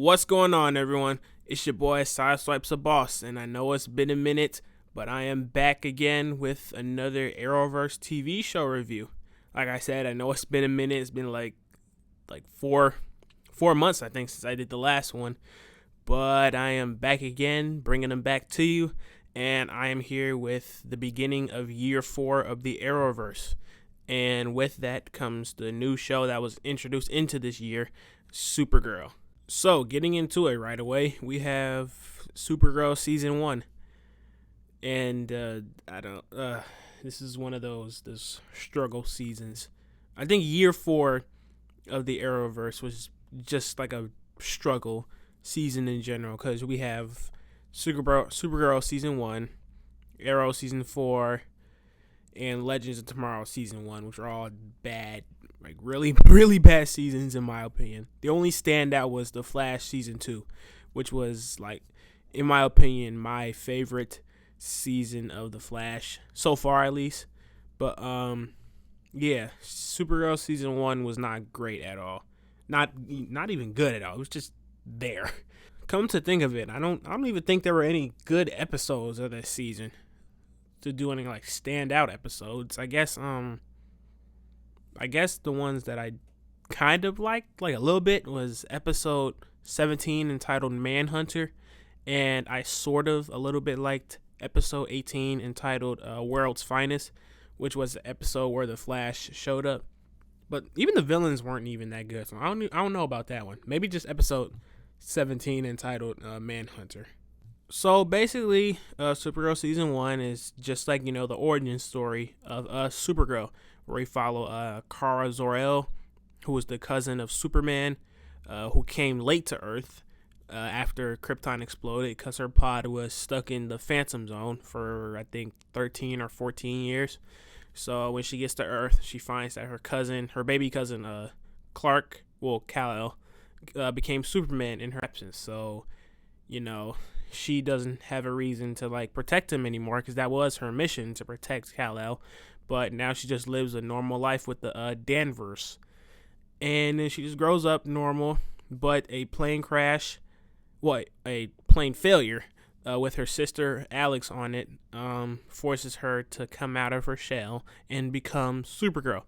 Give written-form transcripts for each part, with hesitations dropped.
What's going on, everyone? It's your boy Sideswipe's a boss, and I know it's been a minute, but I am back again with another Arrowverse TV show review. Like I said, I know it's been a minute. It's been like 4 months, I think, since I did the last one. But I am back again, bringing them back to you, and I am here with the beginning of year 4 of the Arrowverse. And with that comes the new show that was introduced into this year, Supergirl. So, getting into it right away, we have Supergirl Season 1. And, this is one of those struggle seasons. I think year 4 of the Arrowverse was just like a struggle season in general, because we have Supergirl Season 1, Arrow Season 4, and Legends of Tomorrow Season 1, which are all bad, like really, really bad seasons in my opinion. The only standout was The Flash Season 2, which was, like, in my opinion, my favorite season of The Flash, so far at least. But, yeah, Supergirl Season 1 was not great at all. Not even good at all. It was just there. Come to think of it, I don't even think there were any good episodes of this season to do any, like, standout episodes. I guess the ones that I kind of liked, like, a little bit, was episode 17 entitled Manhunter, and I sort of a little bit liked episode 18 entitled World's Finest, which was the episode where the Flash showed up. But even the villains weren't even that good, so I don't know about that one. Maybe just episode 17 entitled Manhunter. So basically, Supergirl Season 1 is just like, the origin story of Supergirl, where we follow Kara Zor-El, who was the cousin of Superman, who came late to Earth after Krypton exploded, because her pod was stuck in the Phantom Zone for, I think, 13 or 14 years. So when she gets to Earth, she finds that her baby cousin, Kal-El, became Superman in her absence. So, she doesn't have a reason to, like, protect him anymore, because that was her mission, to protect Kal-El. But now she just lives a normal life with the Danvers. And then she just grows up normal, but a plane failure with her sister Alex on it forces her to come out of her shell and become Supergirl.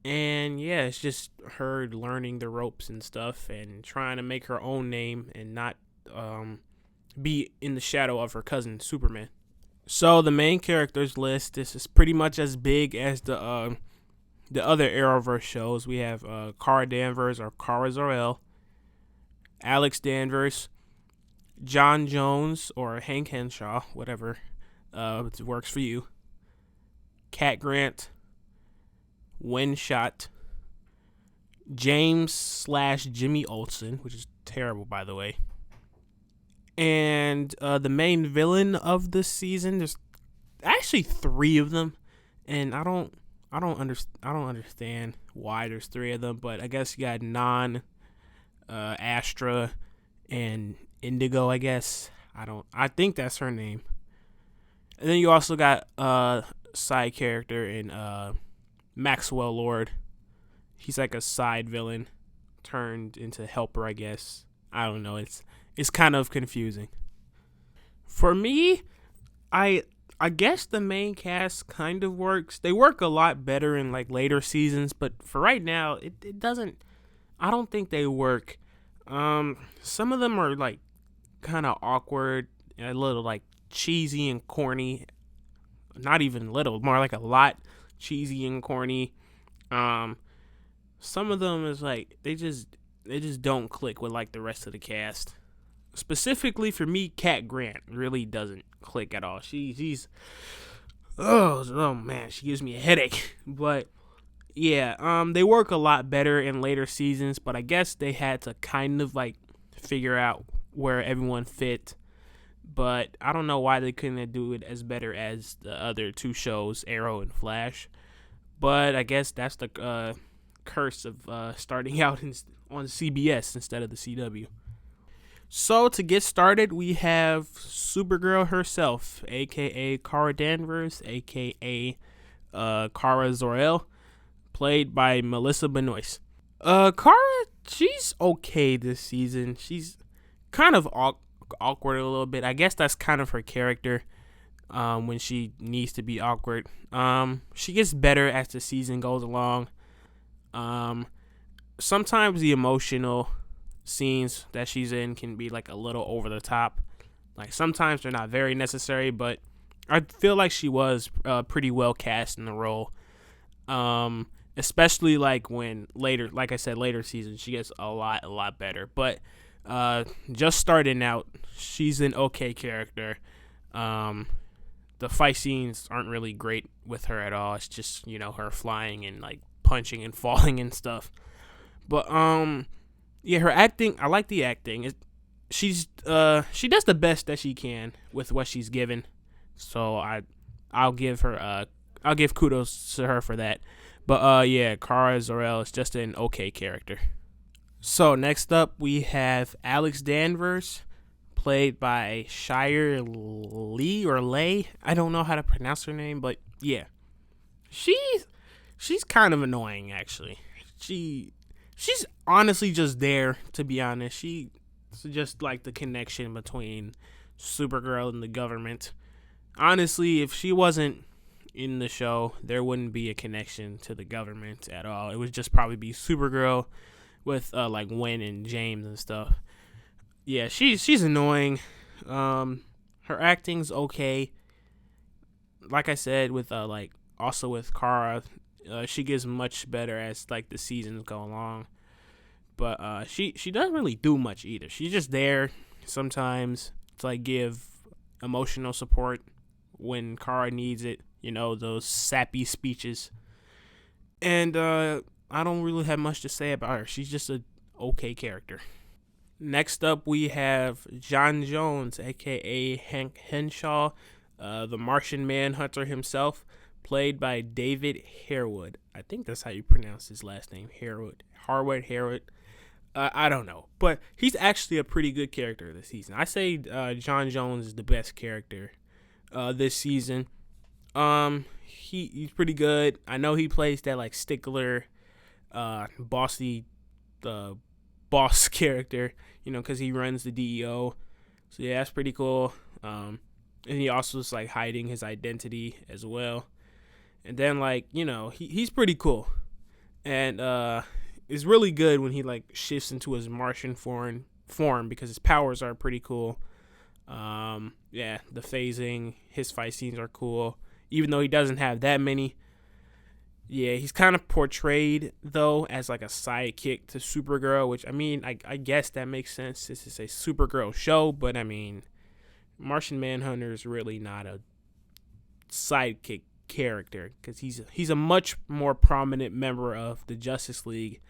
And yeah, it's just her learning the ropes and stuff and trying to make her own name and not be in the shadow of her cousin Superman. So the main characters list, this is pretty much as big as the other Arrowverse shows. We have Kara Danvers, or Kara Zor-El, Alex Danvers, John Jones, or Hank Henshaw, whatever works for you, Cat Grant, Winn Schott, James/Jimmy Olsen, which is terrible, by the way. And the main villain of this season, there's actually 3 of them, and I don't understand why there's 3 of them, but I guess you got Astra, and Indigo, I guess. I think that's her name. And then you also got a side character in Maxwell Lord. He's like a side villain turned into helper, I guess. I don't know. It's kind of confusing. For me, I guess the main cast kind of works. They work a lot better in, like, later seasons, but for right now, it doesn't. I don't think they work. Some of them are, like, kind of awkward and a little, like, cheesy and corny. Not even little, more like a lot cheesy and corny. Some of them is like they just don't click with, like, the rest of the cast. Specifically for me, Cat Grant really doesn't click at all. She's oh man, she gives me a headache. But yeah, they work a lot better in later seasons, but I guess they had to kind of, like, figure out where everyone fit. But I don't know why they couldn't do it as better as the other 2 shows, Arrow and Flash. But I guess that's the curse of starting out on CBS instead of the CW. So to get started, we have Supergirl herself, a.k.a. Kara Danvers, a.k.a. Kara Zor-El, played by Melissa Benoist. Kara she's okay this season. She's kind of awkward a little bit. I guess that's kind of her character. When she needs to be awkward. She gets better as the season goes along. Sometimes the emotional scenes that she's in can be like a little over the top. Like sometimes they're not very necessary, but I feel like she was pretty well cast in the role. Especially like when later, like I said, later seasons, she gets a lot better. But just starting out, she's an okay character. The fight scenes aren't really great with her at all. It's just, her flying and like punching and falling and stuff. But yeah, her acting, I like the acting. She does the best that she can with what she's given. So I'll give kudos to her for that. But yeah, Kara Zor-El is just an okay character. So next up we have Alex Danvers, played by Shire Lee or Lay. I don't know how to pronounce her name, but yeah. She's kind of annoying actually. She's honestly just there, to be honest. She's just like the connection between Supergirl and the government. Honestly, if she wasn't in the show, there wouldn't be a connection to the government at all. It would just probably be Supergirl with like Winn and James and stuff. Yeah, she's annoying. Her acting's okay. Like I said, with also with Kara, she gets much better as like the seasons go along. But she doesn't really do much either. She's just there sometimes to like give emotional support when Kara needs it. Those sappy speeches. And I don't really have much to say about her. She's just a okay character. Next up, we have John Jones, a.k.a. Hank Henshaw, the Martian Manhunter himself, played by David Harewood. I think that's how you pronounce his last name, Harewood. Harewood. I don't know. But he's actually a pretty good character this season. I say John Jones is the best character this season. He's pretty good. I know he plays that like stickler, bossy, boss character, because he runs the DEO. So yeah, that's pretty cool. And he also is like hiding his identity as well. And then he's pretty cool. And it's really good when he like shifts into his Martian form because his powers are pretty cool. Yeah, the phasing, his fight scenes are cool, even though he doesn't have that many. Yeah, he's kind of portrayed, though, as like a sidekick to Supergirl, which, I guess that makes sense. This is a Supergirl show, but, Martian Manhunter is really not a sidekick character because he's a much more prominent member of the Justice League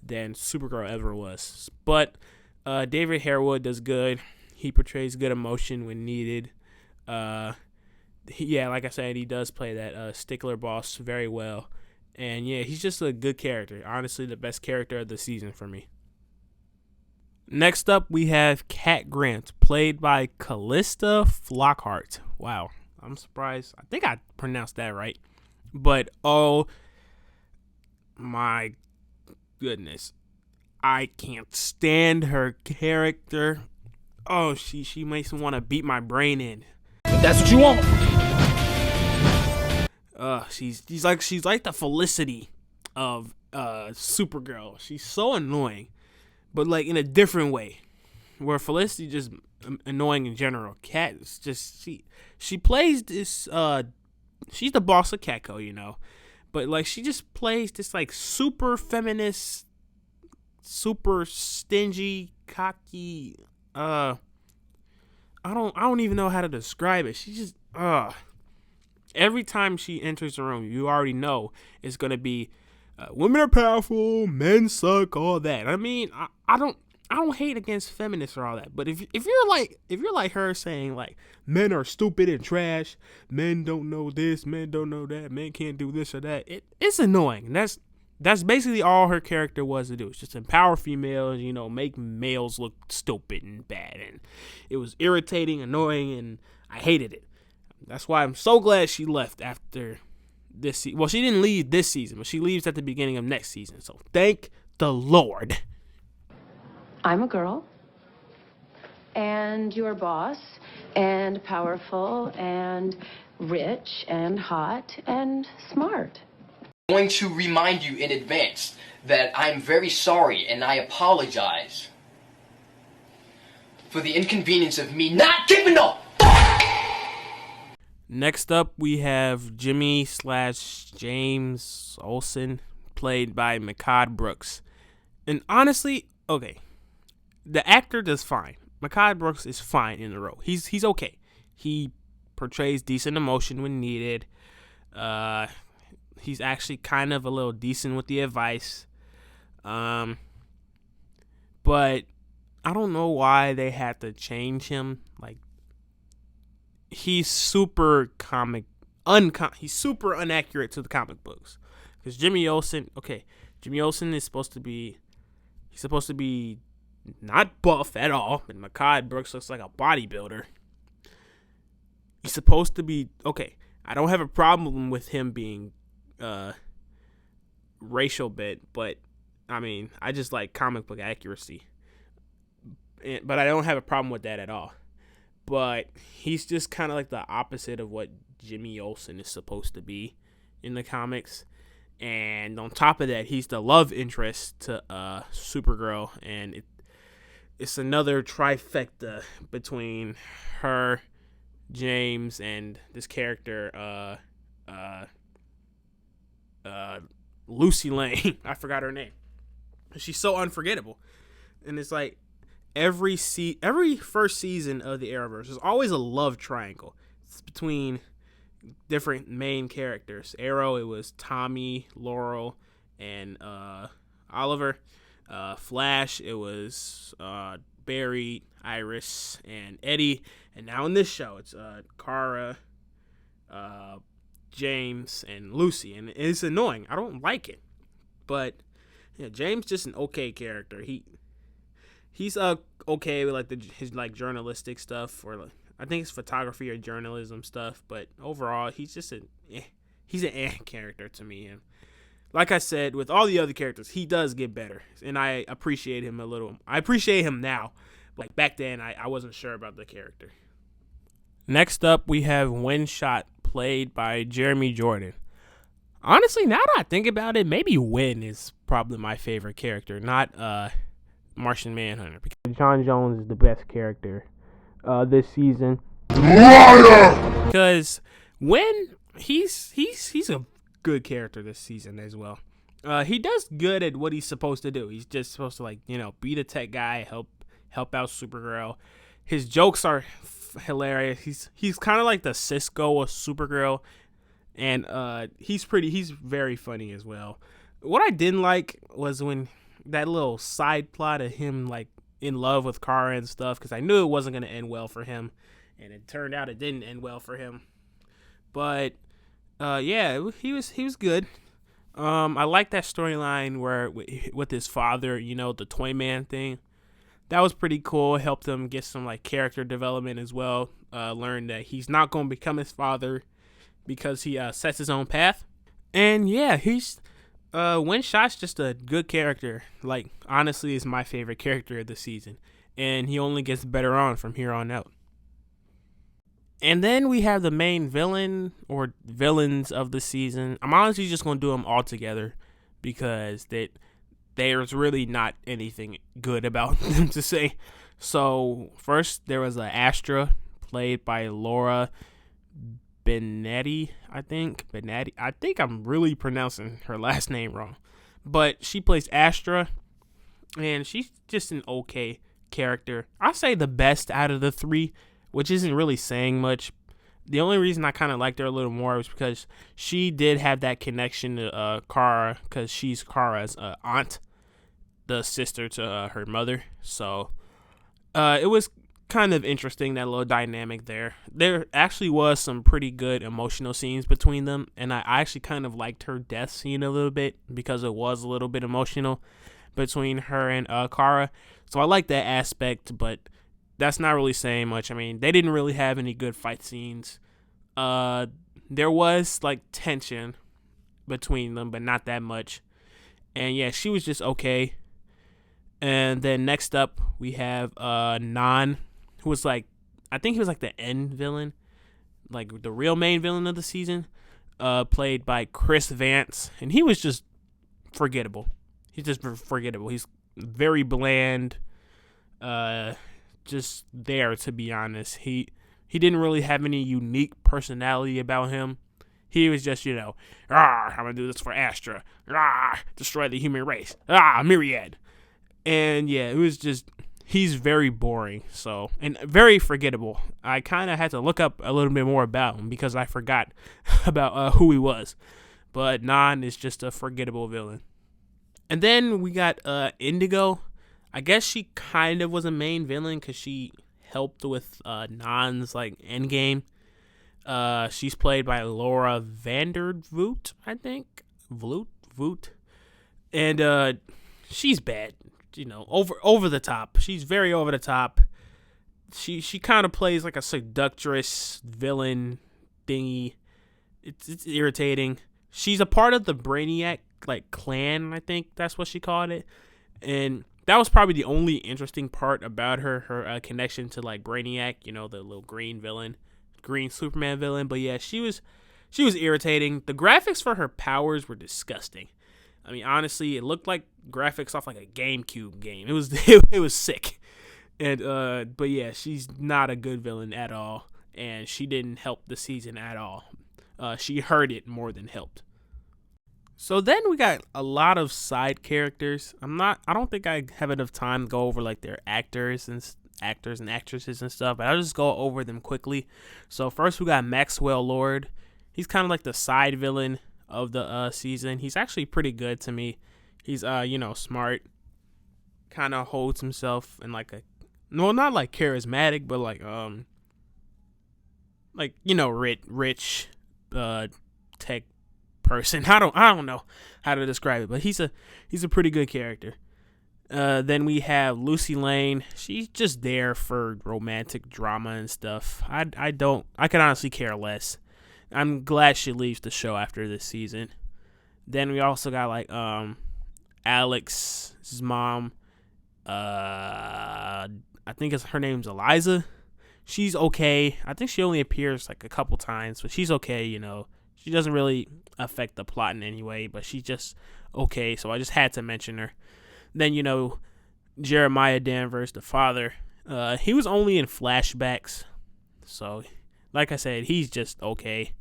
than Supergirl ever was. But David Harewood does good. He portrays good emotion when needed. Yeah, like I said, he does play that stickler boss very well. And yeah, he's just a good character. Honestly, the best character of the season for me. Next up, we have Cat Grant, played by Callista Flockhart. Wow, I'm surprised. I think I pronounced that right. But oh my goodness, I can't stand her character. Oh, she makes me want to beat my brain in. If that's what you want. She's like the Felicity of Supergirl. She's so annoying, but like in a different way. Where Felicity just annoying in general. Cat is just she plays this. She's the boss of Catco, but like she just plays this like super feminist, super stingy, cocky. I don't even know how to describe it. She just every time she enters the room, you already know it's gonna be women are powerful, men suck, all that. I don't hate against feminists or all that, but if you're like her saying like men are stupid and trash, men don't know this, men don't know that, men can't do this or that, it's annoying. That's basically all her character was to do. It's just empower females, make males look stupid and bad, and it was irritating, annoying, and I hated it. That's why I'm so glad she left after this season. Well, she didn't leave this season, but she leaves at the beginning of next season. So thank the Lord. I'm a girl, and your boss, and powerful, and rich, and hot, and smart. I'm going to remind you in advance that I'm very sorry and I apologize for the inconvenience of me not giving a fuck! Next up, we have Jimmy/James Olsen, played by Mehcad Brooks. And honestly, okay, the actor does fine. Mehcad Brooks is fine in the role. He's okay. He portrays decent emotion when needed. He's actually kind of a little decent with the advice. But I don't know why they had to change him. Like, he's super he's super inaccurate to the comic books. Because Jimmy Olsen is supposed to be, he's supposed to be not buff at all, and Mehcad Brooks looks like a bodybuilder. He's supposed to be, okay, I don't have a problem with him being racial bit, but I mean, I just like comic book accuracy. But I don't have a problem with that at all. But he's just kind of like the opposite of what Jimmy Olsen is supposed to be in the comics. And on top of that, he's the love interest to Supergirl, and it's another trifecta between her, James, and this character, Lucy Lane. I forgot her name. She's so unforgettable, and it's like every first season of the Arrowverse, there's always a love triangle. It's between different main characters. Arrow, it was Tommy, Laurel, and Oliver. Flash, it was Barry, Iris, and Eddie. And now in this show, it's Kara, James, and Lucy. And it's annoying. I don't like it. But yeah, James just an okay character. He's okay with like his like journalistic stuff, or like, I think it's photography or journalism stuff. But overall, he's just he's an character to me. And like I said, with all the other characters, he does get better, and I appreciate him a little. I appreciate him now. Like back then, I wasn't sure about the character. Next up, we have Winn Schott, played by Jeremy Jordan. Honestly, now that I think about it, maybe Winn is probably my favorite character, not Martian Manhunter, because John Jones is the best character this season. Liar! Because Winn, he's a good character this season as well. He does good at what he's supposed to do. He's just supposed to, like, be the tech guy, help out Supergirl. His jokes are hilarious. He's kind of like the Cisco of Supergirl, and he's very funny as well. What I didn't like was when that little side plot of him like in love with Kara and stuff, because I knew it wasn't going to end well for him, and it turned out it didn't end well for him. But yeah, he was good. I like that storyline where with his father, the Toy Man thing. That was pretty cool. It helped him get some like character development as well. Learn that he's not going to become his father because he sets his own path. And yeah, Winn Schott's just a good character. Like, honestly, is my favorite character of the season, and he only gets better on from here on out. And then we have the main villain or villains of the season. I'm honestly just going to do them all together because there's really not anything good about them to say. So first, there was Astra, played by Laura Benetti, I think I'm really pronouncing her last name wrong. But she plays Astra, and she's just an okay character. I say the best out of the three, which isn't really saying much. The only reason I kind of liked her a little more was because she did have that connection to Kara, because she's Kara's aunt, the sister to her mother. So it was kind of interesting, that little dynamic there. There actually was some pretty good emotional scenes between them, and I actually kind of liked her death scene a little bit because it was a little bit emotional between her and Kara. So I like that aspect, but that's not really saying much. I mean, they didn't really have any good fight scenes. There was like tension between them, but not that much. And yeah, she was just okay. And then next up we have Non, who was like, I think he was like the end villain, like the real main villain of the season, played by Chris Vance, and he was just forgettable. He's just forgettable. He's very bland, just there, to be honest. He didn't really have any unique personality about him. He was just, I'm gonna do this for Astra. Destroy the human race. Myriad. And yeah, it was just, he's very boring, and very forgettable. I kind of had to look up a little bit more about him because I forgot about who he was. But Non is just a forgettable villain. And then we got Indigo. I guess she kind of was a main villain because she helped with Non's like endgame. She's played by Laura Vandervoot, I think. Voot. And she's bad. Over the top. She's very over the top. She kind of plays like a seductress villain thingy. It's irritating. She's a part of the Brainiac like clan, I think that's what she called it. And that was probably the only interesting part about her connection to like Brainiac, the little green Superman villain. But yeah, she was irritating. The graphics for her powers were disgusting. I mean, honestly, it looked like graphics off like a GameCube game. It was sick. And but yeah, she's not a good villain at all, and she didn't help the season at all. She hurt it more than helped. So then we got a lot of side characters. I don't think I have enough time to go over like their actors and actresses and stuff, but I'll just go over them quickly. So first we got Maxwell Lord. He's kind of like the side villain of the season. He's actually pretty good to me. He's smart, kind of holds himself in like not like charismatic, but like rich tech person. I don't know how to describe it, but he's a pretty good character. Then we have Lucy Lane. She's just there for romantic drama and stuff. I can honestly care less. I'm glad she leaves the show after this season. Then we also got like Alex's mom. I think her name's Eliza. She's okay. I think she only appears like a couple times, but she's okay. She doesn't really affect the plot in any way, but she's just okay. So I just had to mention her. Then Jeremiah Danvers, the father. He was only in flashbacks, so like I said, he's just okay.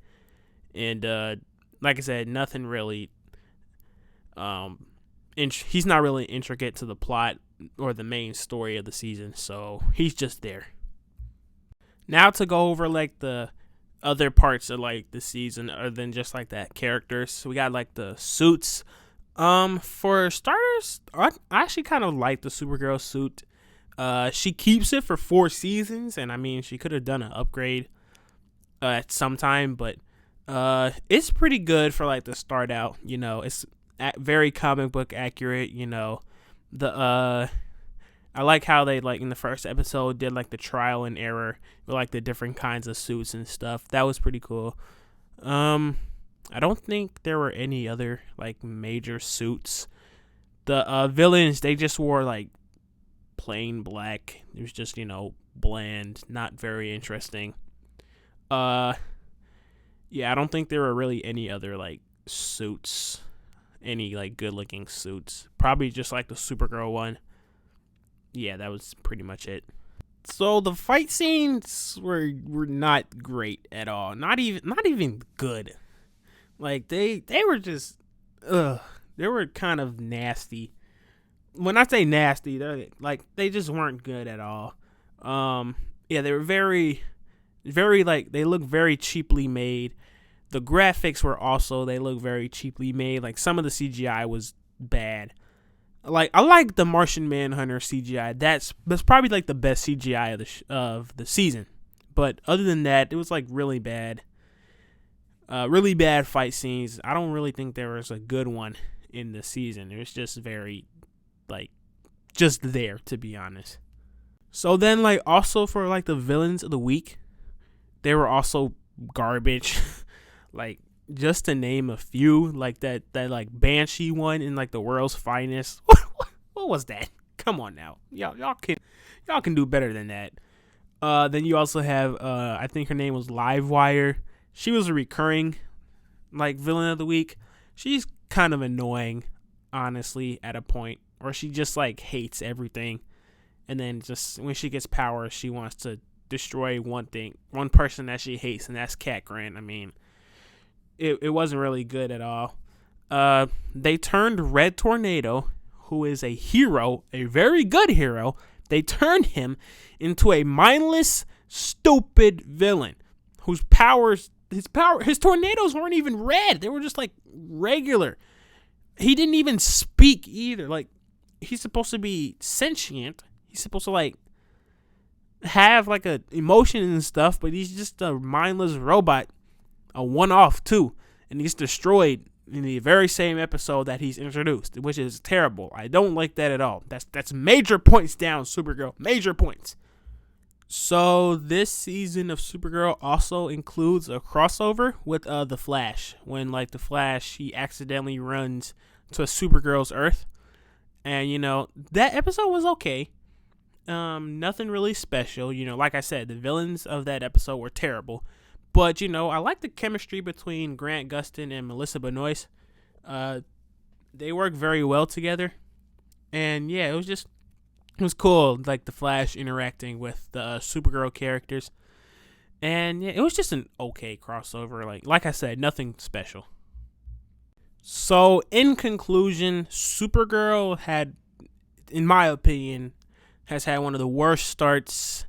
And like I said, nothing really. He's not really intricate to the plot or the main story of the season, so he's just there. Now to go over like the other parts of like the season other than just like that characters. So we got like the suits. For starters, I actually kind of like the Supergirl suit. She keeps it for 4 seasons, and I mean she could have done an upgrade at some time, but it's pretty good for like the start out. It's very comic book accurate. I like how they like in the first episode did like the trial and error with like the different kinds of suits and stuff. That was pretty cool. I don't think there were any other like major suits. The villains, they just wore like plain black. It was just bland, not very interesting. Yeah, I don't think there were really any other like suits, any like good looking suits. Probably just like the Supergirl one. Yeah, that was pretty much it. So the fight scenes were not great at all. Not even good. Like they were just they were kind of nasty. When I say nasty, they just weren't good at all. Yeah, they were very like they look very cheaply made. The graphics were also, they look very cheaply made. Like some of the CGI was bad. Like I like the Martian Manhunter CGI. That's probably like the best CGI of the season. But other than that, it was like really bad. Really bad fight scenes. I don't really think there was a good one in the season. It was just very like just there, to be honest. So then like also for like the villains of the week, they were also garbage. Like just to name a few, like that like Banshee one in like the World's Finest. What was that? come on now, y'all can do better than that. Then you also have I think her name was Livewire. She was a recurring like villain of the week. She's kind of annoying, honestly, at a point, or she just like hates everything, and then just when she gets power, she wants to destroy one person that she hates, and that's Cat Grant. I mean, it wasn't really good at all. They turned Red Tornado, who is a hero, a very good hero. They turned him into a mindless, stupid villain whose his tornadoes weren't even red. They were just like regular. He didn't even speak either. Like, he's supposed to be sentient. He's supposed to like have like a emotion and stuff, but he's just a mindless robot, a one-off too, and he's destroyed in the very same episode that he's introduced, which is terrible. I don't like that at all. That's major points down, Supergirl. Major points. So this season of Supergirl also includes a crossover with the Flash, when like the Flash, he accidentally runs to Supergirl's Earth, and that episode was okay. Nothing really special. Like I said, the villains of that episode were terrible. But, I like the chemistry between Grant Gustin and Melissa Benoist. They work very well together. And, yeah, it was cool, like, the Flash interacting with the Supergirl characters. And, yeah, it was just an okay crossover. Like I said, nothing special. So, in conclusion, Supergirl had, in my opinion, has had one of the worst starts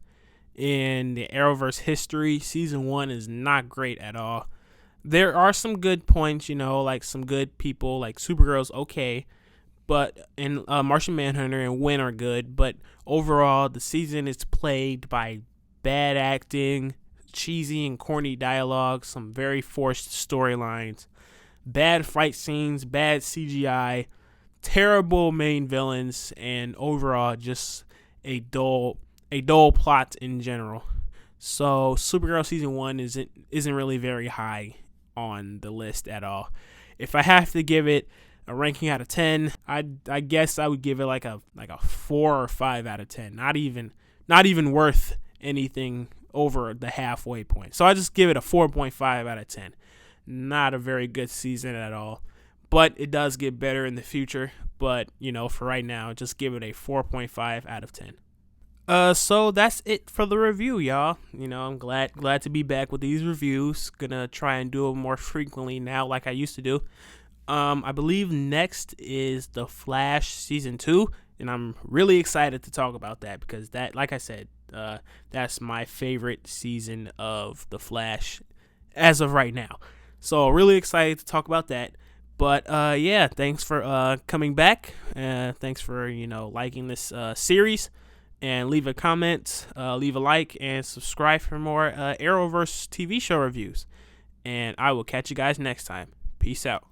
in the Arrowverse history. Season 1 is not great at all. There are some good points, like some good people, like Supergirl's okay, but and Martian Manhunter and Winn are good, but overall the season is plagued by bad acting, cheesy and corny dialogue, some very forced storylines, bad fight scenes, bad CGI, terrible main villains, and overall just a dull plot in general. So Supergirl season 1 isn't really very high on the list at all. If I have to give it a ranking out of 10, I guess I would give it like a 4 or 5 out of 10. Not even worth anything over the halfway point. So I just give it a 4.5 out of 10. Not a very good season at all. But it does get better in the future. But, for right now, just give it a 4.5 out of 10. So that's it for the review, y'all. I'm glad to be back with these reviews. Gonna try and do them more frequently now, like I used to do. I believe next is The Flash Season 2, and I'm really excited to talk about that because that, like I said, that's my favorite season of The Flash as of right now. So really excited to talk about that. But yeah, thanks for coming back. Thanks for liking this series, and leave a comment, leave a like, and subscribe for more Arrowverse TV show reviews. And I will catch you guys next time. Peace out.